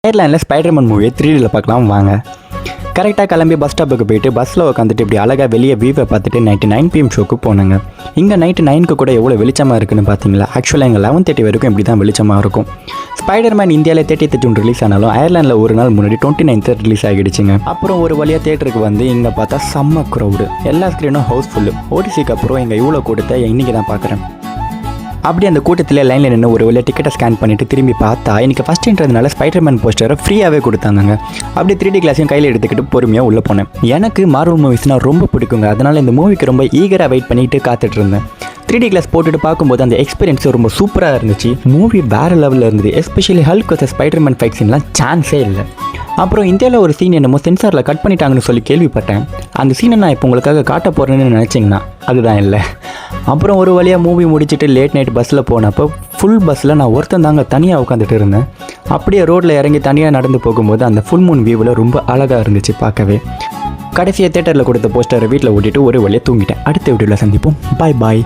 ஏர்லைனில் Spiderman மூவியை 3Dயில் பார்க்கலாம் வாங்க. கரெக்டாக கிளம்பி பஸ் ஸ்டாப்புக்கு போயிட்டு பஸ்ஸில் உட்காந்துட்டு இப்படி அழகாக வெளியே வியூவை பார்த்துட்டு நைட்டு 9 PM ஷோக்கு போனாங்க. இங்கே நைட்டு 9க்கு கூட எவ்வளோ வெளிச்சமாக இருக்குன்னு பார்த்தீங்களா? ஆக்சுவலாக இங்கே 11:30 வரைக்கும் இப்படி தான் வெளிச்சமாக இருக்கும். ஸ்பைடர்மேன் இந்தியாவில் 30th ரிலீஸ் ஆனாலும் அயர்லாண்டில் ஒரு நாள் முன்னாடி 29th ரிலீஸ் ஆகிடுச்சுங்க. அப்புறம் ஒரு வழியாக தேட்டருக்கு வந்து இங்கே பார்த்தா செம்ம க்ரௌடு, எல்லா ஸ்க்ரீனும் ஹவுஸ்ஃபுல்லு. ஓடிசிக்கு அப்புறம் இங்கே இவ்வளோ கூட்டத்தை இன்றைக்கி தான் பார்க்குறேன். அப்படி அந்த கூட்டத்தில் லைனில் நின்று ஒரு வழியாக டிக்கெட்டை ஸ்கேன் பண்ணிவிட்டு திரும்பி பார்த்தா இன்றைக்கி ஃபஸ்ட்டுன்றதுனால ஸ்பைடர்மேன் போஸ்டரை ஃப்ரீயாகவே கொடுத்தாங்க. அப்படி 3D கிளாஸையும் கையில் எடுத்துக்கிட்டு பொறுமையாக உள்ளே போனேன். எனக்கு மார்வல் மூவிஸ்னால் ரொம்ப பிடிக்குங்க. அதனால் இந்த மூவிக்கு ரொம்ப ஈகராக வெயிட் பண்ணிட்டு காத்துட்டு இருந்தேன். 3D கிளாஸ் போட்டுட்டு பார்க்கும்போது அந்த எக்ஸ்பீரியன்ஸ் ரொம்ப சூப்பராக இருந்துச்சு. மூவி வேறு லெவலில் இருந்தது. எஸ்பெஷலி ஹல்க் வச்ச ஸ்பைடர்மேன் ஃபைட் சீன்லாம் சான்ஸே இல்லை. அப்புறம் இந்தியாவில் ஒரு சீன் என்னமோ சென்சாரில் கட் பண்ணிட்டாங்கன்னு சொல்லி கேள்விப்பட்டேன். அந்த சீனை நான் இப்போ உங்களுக்காக காட்ட போகிறேன்னு நினச்சிங்கன்னா அதுதான் இல்லை. அப்புறம் ஒரு வழியாக மூவி முடிச்சுட்டு லேட் நைட் பஸ்ஸில் போனப்போ ஃபுல் பஸ்ஸில் நான் ஒருத்தன் தாங்க தனியாக உட்காந்துட்டு இருந்தேன். அப்படியே ரோட்டில் இறங்கி தனியாக நடந்து போகும்போது அந்த ஃபுல் மூன் வியூவில் ரொம்ப அழகாக இருந்துச்சு பார்க்கவே. கடைசியாக தேட்டரில் கொடுத்த போஸ்டரை வீட்டில் ஓட்டிட்டு ஒரு வழியாக தூங்கிட்டேன். அடுத்த வீடியோவில் சந்திப்போம். பாய் பாய்.